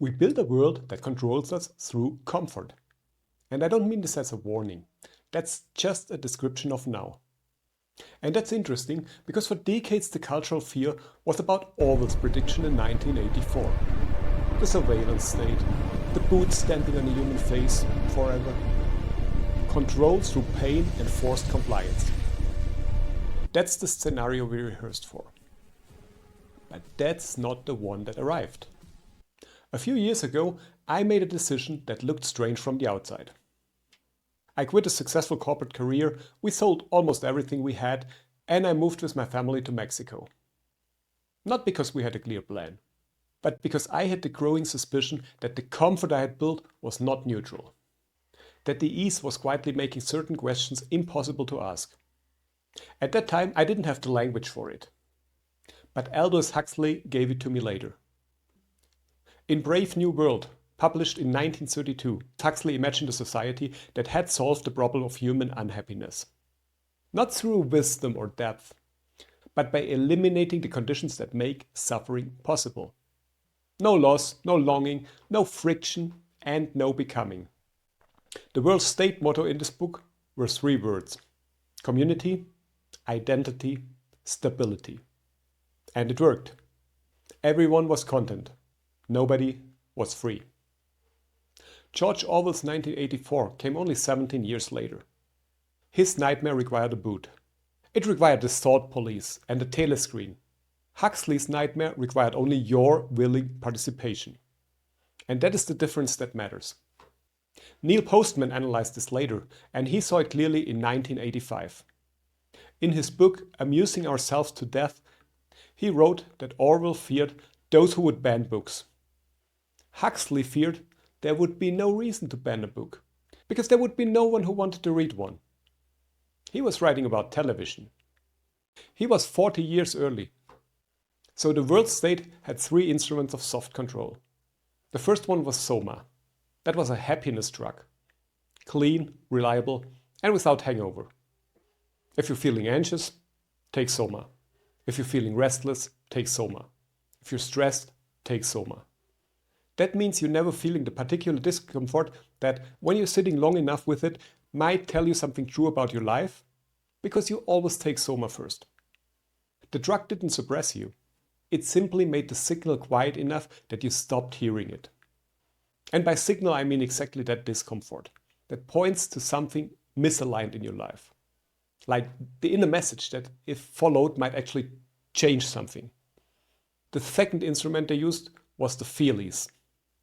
We build a world that controls us through comfort. And I don't mean this as a warning. That's just a description of now. And that's interesting because for decades the cultural fear was about Orwell's prediction in 1984. The surveillance state, the boot stamping on a human face forever. Control through pain and forced compliance. That's the scenario we rehearsed for. But that's not the one that arrived. A few years ago, I made a decision that looked strange from the outside. I quit a successful corporate career, we sold almost everything we had, and I moved with my family to Mexico. Not because we had a clear plan, but because I had the growing suspicion that the comfort I had built was not neutral. That the ease was quietly making certain questions impossible to ask. At that time, I didn't have the language for it. But Aldous Huxley gave it to me later. In Brave New World, published in 1932, Huxley imagined a society that had solved the problem of human unhappiness. Not through wisdom or depth, but by eliminating the conditions that make suffering possible. No loss, no longing, no friction, and no becoming. The world state motto in this book were 3 words: community, identity, stability. And it worked. Everyone was content. Nobody was free. George Orwell's 1984 came only 17 years later. His nightmare required a boot. It required the thought police and a telescreen. Huxley's nightmare required only your willing participation. And that is the difference that matters. Neil Postman analyzed this later, and he saw it clearly in 1985. In his book, Amusing Ourselves to Death, he wrote that Orwell feared those who would ban books. Huxley feared there would be no reason to ban a book, because there would be no one who wanted to read one. He was writing about television. He was 40 years early. So the world state had 3 instruments of soft control. The first one was Soma. That was a happiness drug. Clean, reliable, and without hangover. If you're feeling anxious, take Soma. If you're feeling restless, take Soma. If you're stressed, take Soma. That means you're never feeling the particular discomfort that, when you're sitting long enough with it, might tell you something true about your life, because you always take Soma first. The drug didn't suppress you. It simply made the signal quiet enough that you stopped hearing it. And by signal, I mean exactly that discomfort that points to something misaligned in your life. Like the inner message that, if followed, might actually change something. The second instrument they used was the Feelies,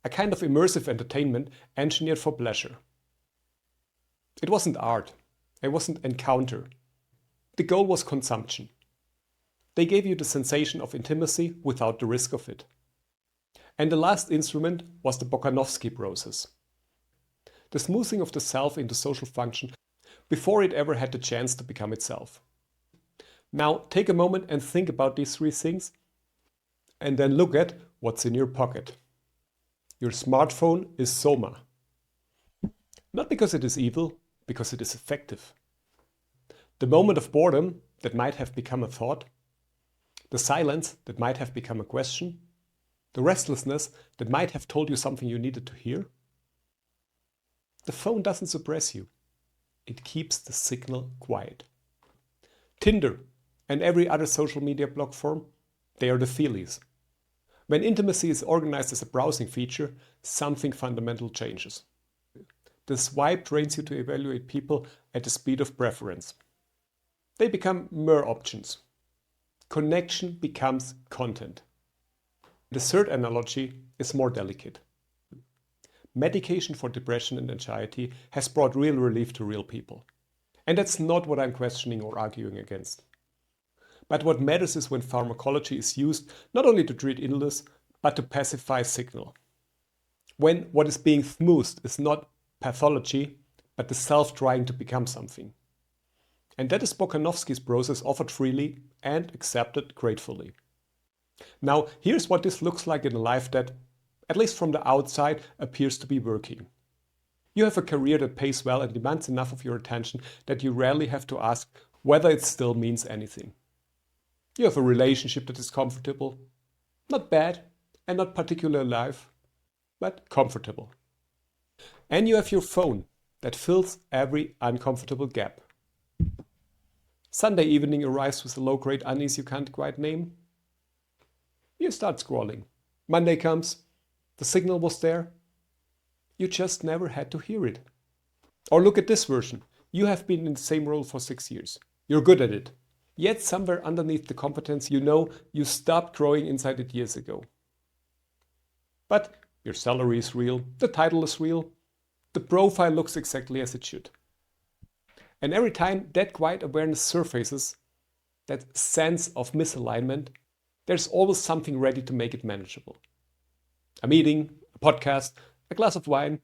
a kind of immersive entertainment engineered for pleasure. It wasn't art, it wasn't encounter. The goal was consumption. They gave you the sensation of intimacy without the risk of it. And the last instrument was the Bokanovsky process. The smoothing of the self into social function before it ever had the chance to become itself. Now take a moment and think about these 3 things, and then look at what's in your pocket. Your smartphone is Soma. Not because it is evil, because it is effective. The moment of boredom that might have become a thought. The silence that might have become a question. The restlessness that might have told you something you needed to hear. The phone doesn't suppress you. It keeps the signal quiet. Tinder and every other social media platform, they are the Feelies. When intimacy is organized as a browsing feature, something fundamental changes. The swipe trains you to evaluate people at the speed of preference. They become mere options. Connection becomes content. The third analogy is more delicate. Medication for depression and anxiety has brought real relief to real people. And that's not what I'm questioning or arguing against. But what matters is when pharmacology is used not only to treat illness, but to pacify signal. When what is being smoothed is not pathology, but the self trying to become something. And that is Bokanovsky's process, offered freely and accepted gratefully. Now, here's what this looks like in a life that, at least from the outside, appears to be working. You have a career that pays well and demands enough of your attention that you rarely have to ask whether it still means anything. You have a relationship that is comfortable, not bad and not particularly alive. but comfortable. And you have your phone that fills every uncomfortable gap. Sunday evening arrives with a low-grade unease you can't quite name. You start scrolling. Monday comes, the signal was there. You just never had to hear it. Or look at this version. You have been in the same role for 6 years. You're good at it. Yet somewhere underneath the competence you know you stopped growing inside it years ago. But your salary is real, the title is real, the profile looks exactly as it should. And every time that quiet awareness surfaces, that sense of misalignment, there's always something ready to make it manageable. A meeting, a podcast, a glass of wine,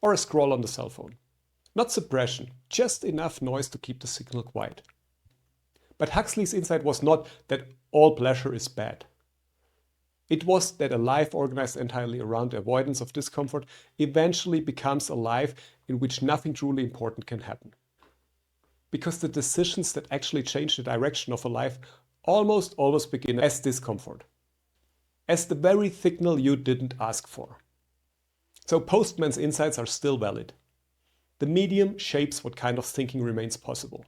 or a scroll on the cell phone. Not suppression, just enough noise to keep the signal quiet. But Huxley's insight was not that all pleasure is bad. It was that a life organized entirely around the avoidance of discomfort eventually becomes a life in which nothing truly important can happen. Because the decisions that actually change the direction of a life almost always begin as discomfort. As the very signal you didn't ask for. So Postman's insights are still valid. The medium shapes what kind of thinking remains possible.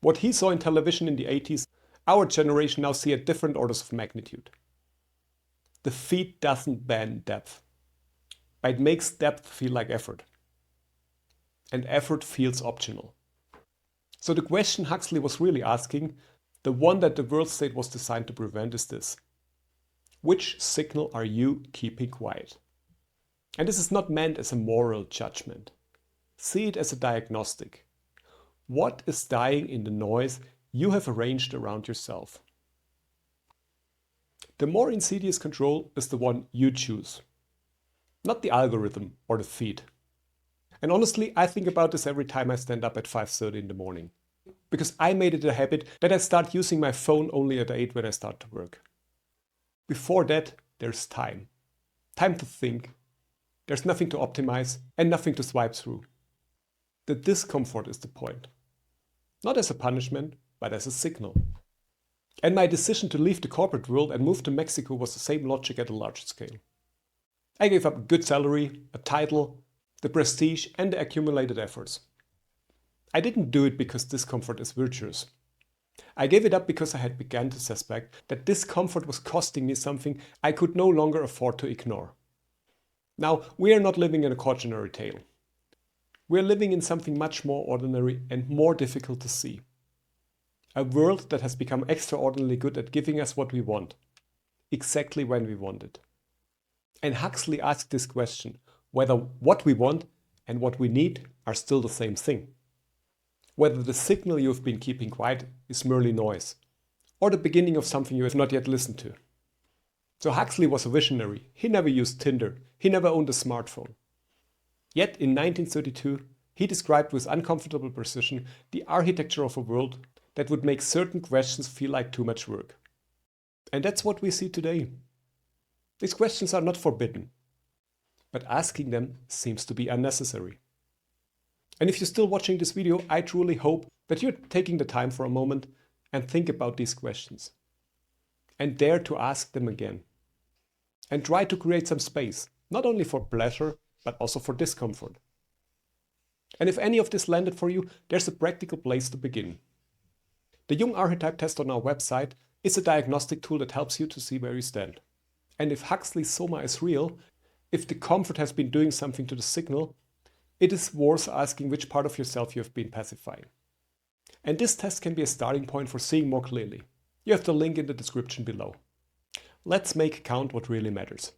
What he saw in television in the 80s, our generation now see at different orders of magnitude. The feed doesn't ban depth, but it makes depth feel like effort. And effort feels optional. So the question Huxley was really asking, the one that the world state was designed to prevent, is this. Which signal are you keeping quiet? And this is not meant as a moral judgment. See it as a diagnostic. What is dying in the noise you have arranged around yourself? The more insidious control is the one you choose, not the algorithm or the feed. And honestly, I think about this every time I stand up at 5:30 in the morning. Because I made it a habit that I start using my phone only at 8 when I start to work. Before that, there's time. Time to think. There's nothing to optimize and nothing to swipe through. The discomfort is the point. Not as a punishment, but as a signal. And my decision to leave the corporate world and move to Mexico was the same logic at a large scale. I gave up a good salary, a title, the prestige, and the accumulated efforts. I didn't do it because discomfort is virtuous. I gave it up because I had begun to suspect that discomfort was costing me something I could no longer afford to ignore. Now, we are not living in a cautionary tale. We are living in something much more ordinary and more difficult to see. A world that has become extraordinarily good at giving us what we want, exactly when we want it. And Huxley asked this question, whether what we want and what we need are still the same thing. Whether the signal you have been keeping quiet is merely noise, or the beginning of something you have not yet listened to. So Huxley was a visionary. He never used Tinder. He never owned a smartphone. Yet in 1932, he described with uncomfortable precision the architecture of a world that would make certain questions feel like too much work. And that's what we see today. These questions are not forbidden, but asking them seems to be unnecessary. And if you're still watching this video, I truly hope that you're taking the time for a moment and think about these questions. And dare to ask them again. And try to create some space, not only for pleasure, but also for discomfort. And if any of this landed for you, there's a practical place to begin. The Jung Archetype Test on our website is a diagnostic tool that helps you to see where you stand. And if Huxley's Soma is real, if the comfort has been doing something to the signal, it is worth asking which part of yourself you have been pacifying. And this test can be a starting point for seeing more clearly. You have the link in the description below. Let's make count what really matters.